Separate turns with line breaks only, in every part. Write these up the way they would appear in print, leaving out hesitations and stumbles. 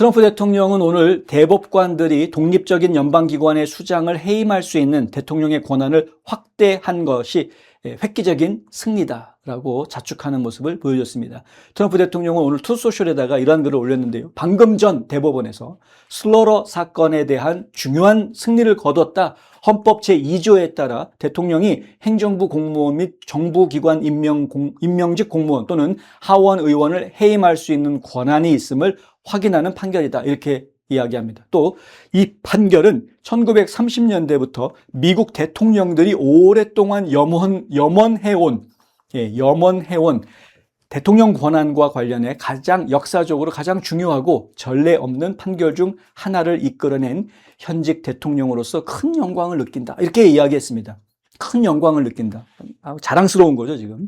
트럼프 대통령은 오늘 대법관들이 독립적인 연방기관의 수장을 해임할 수 있는 대통령의 권한을 확대한 것이 획기적인 승리다라고 자축하는 모습을 보여줬습니다. 트럼프 대통령은 오늘 투소셜에다가 이러한 글을 올렸는데요. 방금 전 대법원에서 슬러러 사건에 대한 중요한 승리를 거뒀다. 헌법 제2조에 따라 대통령이 행정부 공무원 및 정부기관 임명직 공무원 또는 하원 의원을 해임할 수 있는 권한이 있음을 확인하는 판결이다. 이렇게 이야기합니다. 또 이 판결은 1930년대부터 미국 대통령들이 오랫동안 염원해온 대통령 권한과 관련해 역사적으로 가장 중요하고 전례 없는 판결 중 하나를 이끌어낸 현직 대통령으로서 큰 영광을 느낀다. 이렇게 이야기했습니다. 큰 영광을 느낀다. 자랑스러운 거죠, 지금.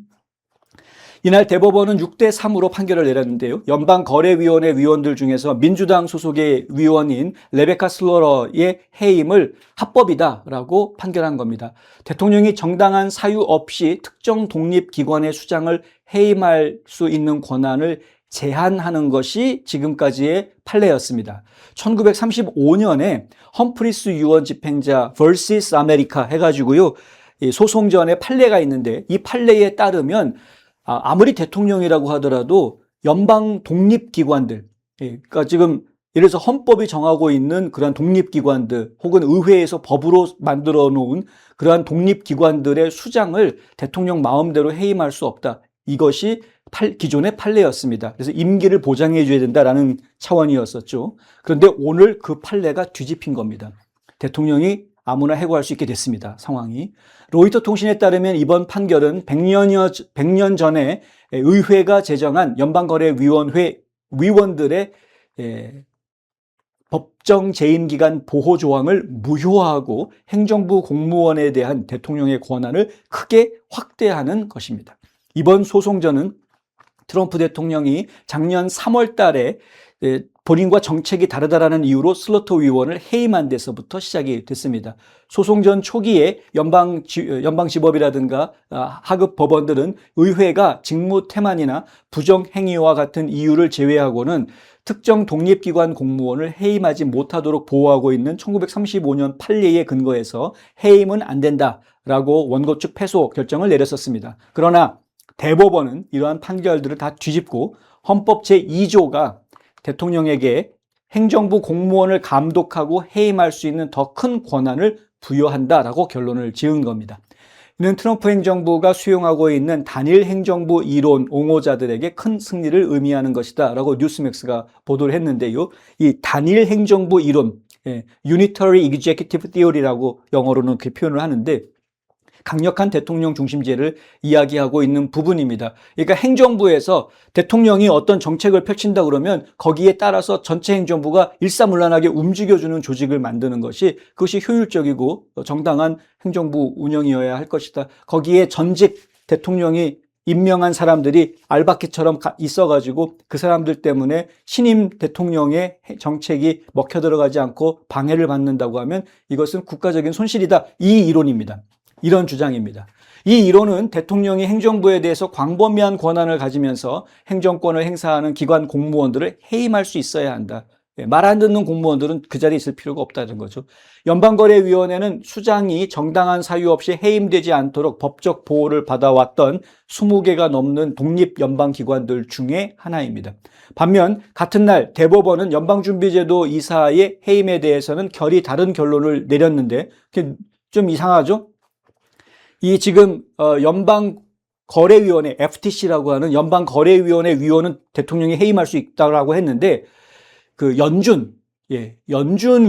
이날 대법원은 6대3으로 판결을 내렸는데요. 연방거래위원회 위원들 중에서 민주당 소속의 위원인 레베카 슬러러의 해임을 합법이다라고 판결한 겁니다. 대통령이 정당한 사유 없이 특정 독립기관의 수장을 해임할 수 있는 권한을 제한하는 것이 지금까지의 판례였습니다. 1935년에 험프리스 유언 집행자 vs 아메리카 해가지고요. 소송전에 판례가 있는데 이 판례에 따르면 아무리 대통령이라고 하더라도 연방 독립기관들, 그러니까 지금 예를 들어서 헌법이 정하고 있는 그러한 독립기관들 혹은 의회에서 법으로 만들어 놓은 그러한 독립기관들의 수장을 대통령 마음대로 해임할 수 없다. 이것이 기존의 판례였습니다. 그래서 임기를 보장해 줘야 된다라는 차원이었었죠. 그런데 오늘 그 판례가 뒤집힌 겁니다. 대통령이 아무나 해고할 수 있게 됐습니다. 상황이. 로이터 통신에 따르면 이번 판결은 100년 전에 의회가 제정한 연방거래위원회 위원들의 법정 재임기간 보호 조항을 무효화하고 행정부 공무원에 대한 대통령의 권한을 크게 확대하는 것입니다. 이번 소송전은 트럼프 대통령이 작년 3월 달에 본인과 정책이 다르다라는 이유로 슬러터 의원을 해임한 데서부터 시작이 됐습니다. 소송전 초기에 연방지법이라든가 하급 법원들은 의회가 직무 태만이나 부정행위와 같은 이유를 제외하고는 특정 독립기관 공무원을 해임하지 못하도록 보호하고 있는 1935년 판례에 근거해서 해임은 안 된다라고 원고 측 패소 결정을 내렸었습니다. 그러나 대법원은 이러한 판결들을 다 뒤집고 헌법 제2조가 대통령에게 행정부 공무원을 감독하고 해임할 수 있는 더 큰 권한을 부여한다라고 결론을 지은 겁니다. 이는 트럼프 행정부가 수용하고 있는 단일 행정부 이론 옹호자들에게 큰 승리를 의미하는 것이다 라고 뉴스맥스가 보도를 했는데요. 이 단일 행정부 이론, Unitary Executive Theory라고 영어로는 그렇게 표현을 하는데 강력한 대통령 중심제를 이야기하고 있는 부분입니다. 그러니까 행정부에서 대통령이 어떤 정책을 펼친다 그러면 거기에 따라서 전체 행정부가 일사물란하게 움직여주는 조직을 만드는 그것이 효율적이고 정당한 행정부 운영이어야 할 것이다. 거기에 전직 대통령이 임명한 사람들이 알바끼처럼 있어가지고 그 사람들 때문에 신임 대통령의 정책이 먹혀 들어가지 않고 방해를 받는다고 하면 이것은 국가적인 손실이다. 이 이론입니다. 이런 주장입니다. 이 이론은 대통령이 행정부에 대해서 광범위한 권한을 가지면서 행정권을 행사하는 기관 공무원들을 해임할 수 있어야 한다. 말 안 듣는 공무원들은 그 자리에 있을 필요가 없다는 거죠. 연방거래위원회는 수장이 정당한 사유 없이 해임되지 않도록 법적 보호를 받아왔던 20개가 넘는 독립연방기관들 중에 하나입니다. 반면 같은 날 대법원은 연방준비제도 이사의 해임에 대해서는 결이 다른 결론을 내렸는데 좀 이상하죠? 이 지금 연방거래위원회 FTC라고 하는 연방거래위원회 위원은 대통령이 해임할 수 있다고 했는데 그 연준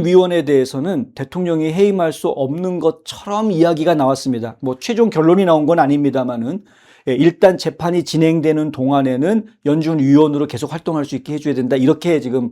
위원에 대해서는 대통령이 해임할 수 없는 것처럼 이야기가 나왔습니다. 뭐 최종 결론이 나온 건 아닙니다만은 일단 재판이 진행되는 동안에는 연준 위원으로 계속 활동할 수 있게 해줘야 된다. 이렇게 지금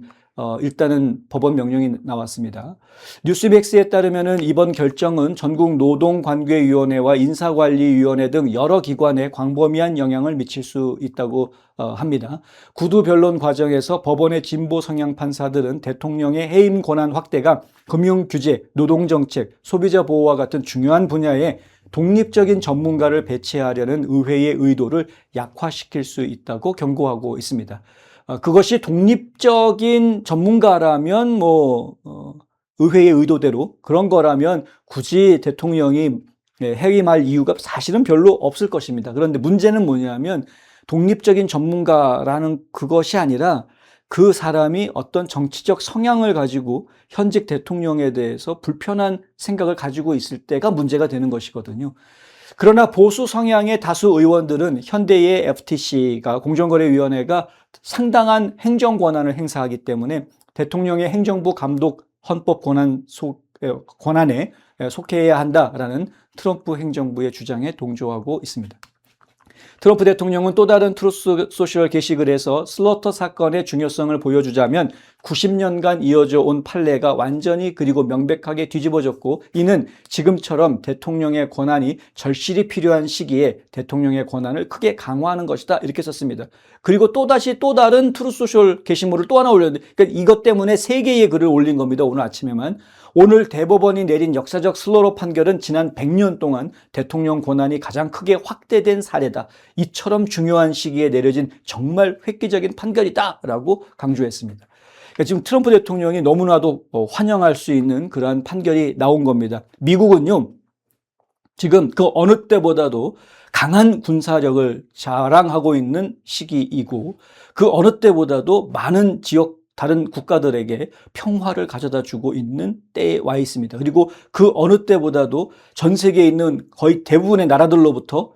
일단은 법원 명령이 나왔습니다. 뉴스백스에 따르면은 이번 결정은 전국 노동관계위원회와 인사관리위원회 등 여러 기관에 광범위한 영향을 미칠 수 있다고 합니다. 구두 변론 과정에서 법원의 진보 성향 판사들은 대통령의 해임 권한 확대가 금융규제, 노동정책, 소비자 보호와 같은 중요한 분야에 독립적인 전문가를 배치하려는 의회의 의도를 약화시킬 수 있다고 경고하고 있습니다. 그것이 독립적인 전문가라면 의회의 의도대로 그런 거라면 굳이 대통령이 해임할 이유가 사실은 별로 없을 것입니다. 그런데 문제는 뭐냐면 독립적인 전문가라는 그것이 아니라 그 사람이 어떤 정치적 성향을 가지고 현직 대통령에 대해서 불편한 생각을 가지고 있을 때가 문제가 되는 것이거든요. 그러나 보수 성향의 다수 의원들은 현대의 FTC가 공정거래위원회가 상당한 행정 권한을 행사하기 때문에 대통령의 행정부 감독 헌법 권한에 속해야 한다라는 트럼프 행정부의 주장에 동조하고 있습니다. 트럼프 대통령은 또 다른 트루스 소셜 게시글에서 슬러터 사건의 중요성을 보여주자면 90년간 이어져 온 판례가 완전히 그리고 명백하게 뒤집어졌고 이는 지금처럼 대통령의 권한이 절실히 필요한 시기에 대통령의 권한을 크게 강화하는 것이다 이렇게 썼습니다. 그리고 또다시 또 다른 트루스 소셜 게시물을 또 하나 올렸는데 그러니까 이것 때문에 3개의 글을 올린 겁니다. 오늘 아침에만. 오늘 대법원이 내린 역사적 슬러터 판결은 지난 100년 동안 대통령 권한이 가장 크게 확대된 사례다. 이처럼 중요한 시기에 내려진 정말 획기적인 판결이다라고 강조했습니다. 그러니까 지금 트럼프 대통령이 너무나도 환영할 수 있는 그러한 판결이 나온 겁니다. 미국은요, 지금 그 어느 때보다도 강한 군사력을 자랑하고 있는 시기이고 그 어느 때보다도 많은 다른 국가들에게 평화를 가져다 주고 있는 때에 와 있습니다. 그리고 그 어느 때보다도 전 세계에 있는 거의 대부분의 나라들로부터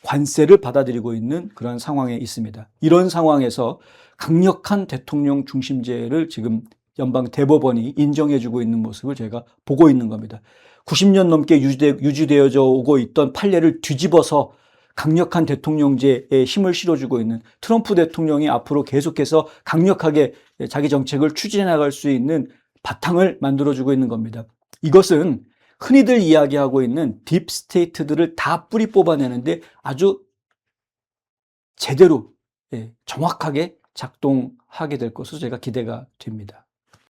관세를 받아들이고 있는 그런 상황에 있습니다. 이런 상황에서 강력한 대통령 중심제를 지금 연방 대법원이 인정해주고 있는 모습을 제가 보고 있는 겁니다. 90년 넘게 유지되어져 오고 있던 판례를 뒤집어서 강력한 대통령제에 힘을 실어주고 있는 트럼프 대통령이 앞으로 계속해서 강력하게 자기 정책을 추진해 나갈 수 있는 바탕을 만들어주고 있는 겁니다. 이것은 흔히들 이야기하고 있는 딥스테이트들을 다 뿌리 뽑아내는데 아주 제대로 정확하게 작동하게 될 것으로 제가 기대가 됩니다.